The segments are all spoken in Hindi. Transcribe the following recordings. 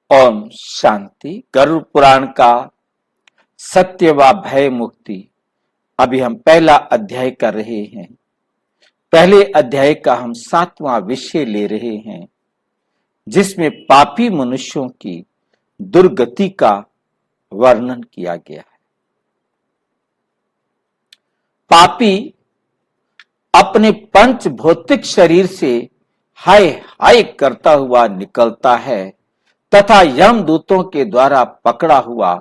ओम शांति। गरुड़ पुराण का सत्य व भय मुक्ति। अभी हम पहला अध्याय कर रहे हैं। पहले अध्याय का हम 7वां विषय ले रहे हैं, जिसमें पापी मनुष्यों की दुर्गति का वर्णन किया गया है। पापी अपने पंच भौतिक शरीर से हाय हाय करता हुआ निकलता है तथा यमदूतों के द्वारा पकड़ा हुआ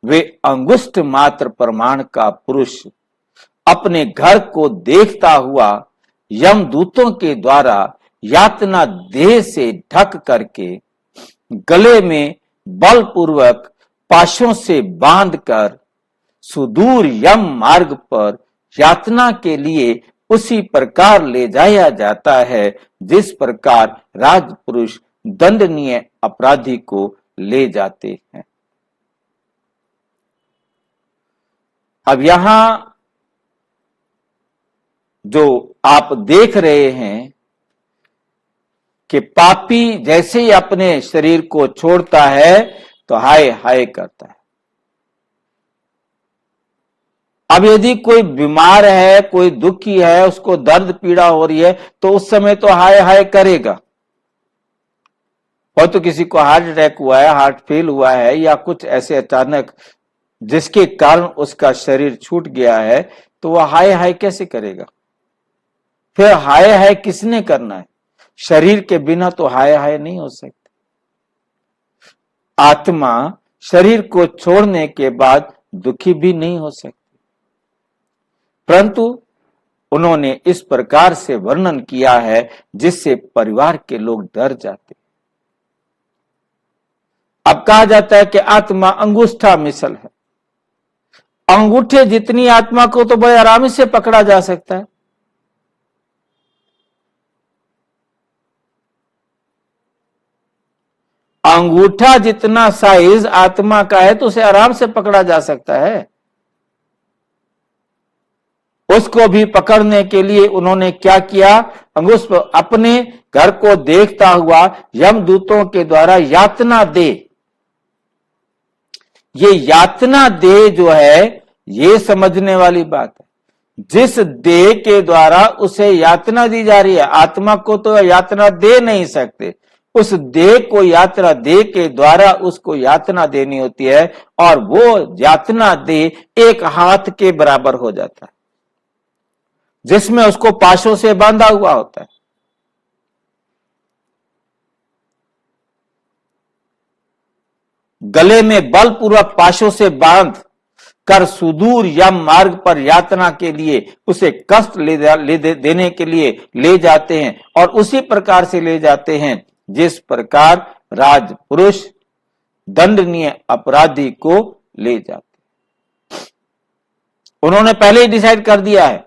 वे अंगुष्ठ मात्र प्रमाण का पुरुष अपने घर को देखता हुआ यमदूतों के द्वारा यातना देह से ढक करके गले में बलपूर्वक पाशों से बांधकर सुदूर यम मार्ग पर यातना के लिए उसी प्रकार ले जाया जाता है जिस प्रकार राजपुरुष दंडनीय अपराधी को ले जाते हैं। अब यहां जो आप देख रहे हैं कि पापी जैसे ही अपने शरीर को छोड़ता है तो हाय हाय करता है। अब यदि कोई बीमार है, कोई दुखी है, उसको दर्द पीड़ा हो रही है तो उस समय तो हाय हाय करेगा। और तो किसी को हार्ट अटैक हुआ है, हार्ट फेल हुआ है या कुछ ऐसे अचानक जिसके कारण उसका शरीर छूट गया है तो वह हाय हाय कैसे करेगा? फिर हाय हाय किसने करना है? शरीर के बिना तो हाय हाय नहीं हो सकती। आत्मा शरीर को छोड़ने के बाद दुखी भी नहीं हो सकती, परंतु उन्होंने इस प्रकार से वर्णन किया है जिससे परिवार के लोग डर जाते। अब कहा जाता है कि आत्मा अंगूठा मिसल है। अंगूठे जितनी आत्मा को तो बड़े आराम से पकड़ा जा सकता है। अंगूठा जितना साइज आत्मा का है तो उसे आराम से पकड़ा जा सकता है। उसको भी पकड़ने के लिए उन्होंने क्या किया? अंगुष्ठ अपने घर को देखता हुआ यमदूतों के द्वारा यातना दे। ये यातना दे जो है, ये समझने वाली बात है। जिस देह के द्वारा उसे यातना दी जा रही है, आत्मा को तो यातना दे नहीं सकते, उस देह को यातना दे के द्वारा उसको यातना देनी होती है और वो यातना दे एक हाथ के बराबर हो जाता है, जिसमें उसको पाशों से बांधा हुआ होता है। गले में बलपूर्वक पाशों से बांध कर सुदूर यम मार्ग पर यातना के लिए उसे कष्ट देने के लिए ले जाते हैं और उसी प्रकार से ले जाते हैं जिस प्रकार राजपुरुष दंडनीय अपराधी को ले जाते। उन्होंने पहले ही डिसाइड कर दिया है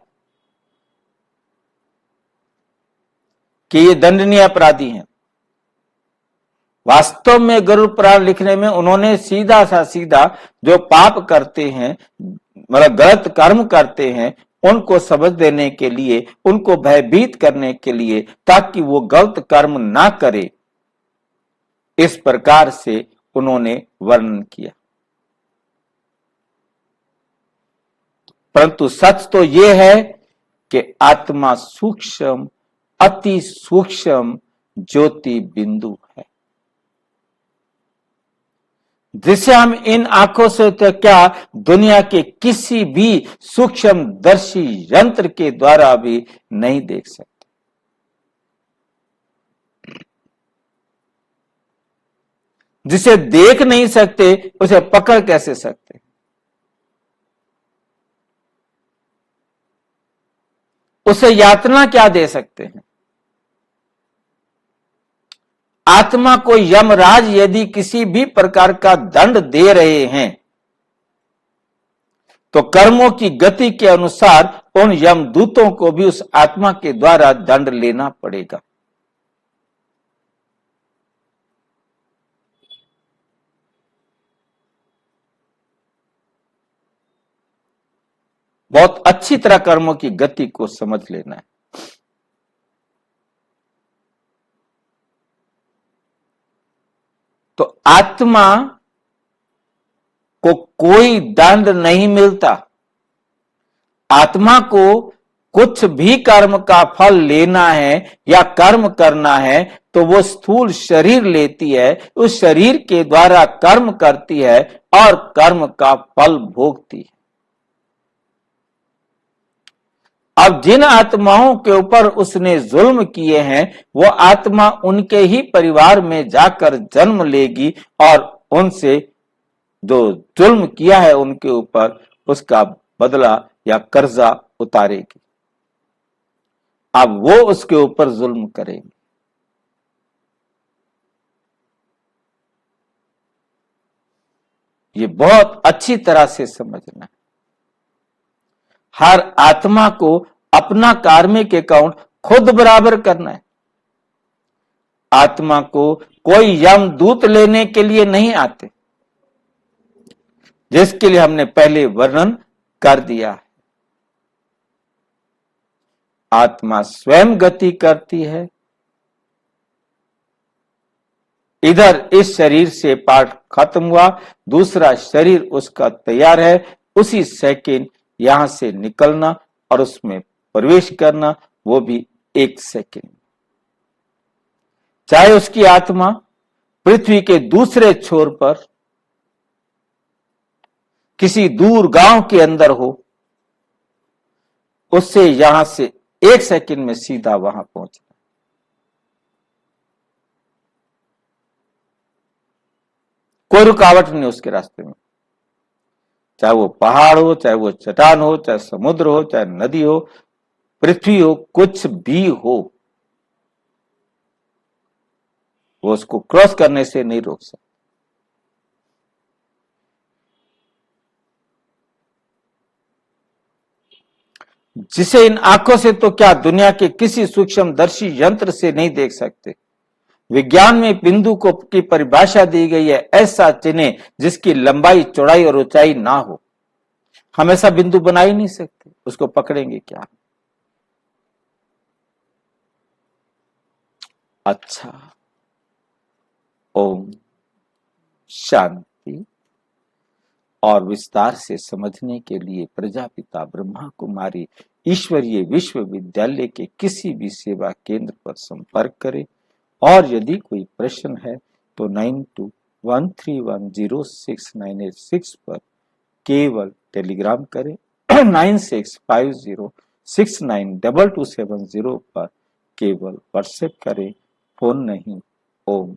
कि ये दंडनीय अपराधी हैं। वास्तव में गरुड़ पुराण लिखने में उन्होंने सीधा सा सीधा जो पाप करते हैं, मतलब गलत कर्म करते हैं, उनको समझ देने के लिए, उनको भयभीत करने के लिए, ताकि वो गलत कर्म ना करे, इस प्रकार से उन्होंने वर्णन किया। परंतु सच तो यह है कि आत्मा सूक्ष्म, अति सूक्ष्म ज्योति बिंदु है, जिसे हम इन आंखों से तो क्या दुनिया के किसी भी सूक्ष्मदर्शी यंत्र के द्वारा भी नहीं देख सकते। जिसे देख नहीं सकते उसे पकड़ कैसे सकते? उसे यातना क्या दे सकते हैं? आत्मा को यमराज यदि किसी भी प्रकार का दंड दे रहे हैं तो कर्मों की गति के अनुसार उन यमदूतों को भी उस आत्मा के द्वारा दंड लेना पड़ेगा। बहुत अच्छी तरह कर्मों की गति को समझ लेना है। तो आत्मा को कोई दंड नहीं मिलता। आत्मा को कुछ भी कर्म का फल लेना है या कर्म करना है तो वो स्थूल शरीर लेती है, उस शरीर के द्वारा कर्म करती है और कर्म का फल भोगती है। अब जिन आत्माओं के ऊपर उसने जुल्म किए हैं वो आत्मा उनके ही परिवार में जाकर जन्म लेगी और उनसे जो जुल्म किया है उनके ऊपर उसका बदला या कर्जा उतारेगी। अब वो उसके ऊपर जुल्म करेंगे। ये बहुत अच्छी तरह से समझना है। हर आत्मा को अपना कार्मिक अकाउंट खुद बराबर करना है। आत्मा को कोई यमदूत लेने के लिए नहीं आते, जिसके लिए हमने पहले वर्णन कर दिया है। आत्मा स्वयं गति करती है। इधर इस शरीर से पाठ खत्म हुआ, दूसरा शरीर उसका तैयार है, उसी सेकंड यहां से निकलना और उसमें प्रवेश करना, वो भी 1 सेकंड। चाहे उसकी आत्मा पृथ्वी के दूसरे छोर पर किसी दूर गांव के अंदर हो, उससे यहां से 1 सेकंड में सीधा वहां पहुंचना। कोई रुकावट नहीं उसके रास्ते में, चाहे वो पहाड़ हो, चाहे वो चट्टान हो, चाहे समुद्र हो, चाहे नदी हो, पृथ्वी हो, कुछ भी हो, वो उसको क्रॉस करने से नहीं रोक सकता। जिसे इन आंखों से तो क्या दुनिया के किसी सूक्ष्मदर्शी यंत्र से नहीं देख सकते। विज्ञान में बिंदु को की परिभाषा दी गई है, ऐसा चिन्ह जिसकी लंबाई चौड़ाई और ऊंचाई ना हो। हम ऐसा बिंदु बना ही नहीं सकते, उसको पकड़ेंगे क्या। अच्छा, ओम शांति। और विस्तार से समझने के लिए प्रजापिता ब्रह्मा कुमारी ईश्वरीय विश्वविद्यालय के किसी भी सेवा केंद्र पर संपर्क करें। और यदि कोई प्रश्न है तो 9213106986 पर केवल टेलीग्राम करें। 9650692270 पर केवल व्हाट्सएप करें, फोन नहीं। ओम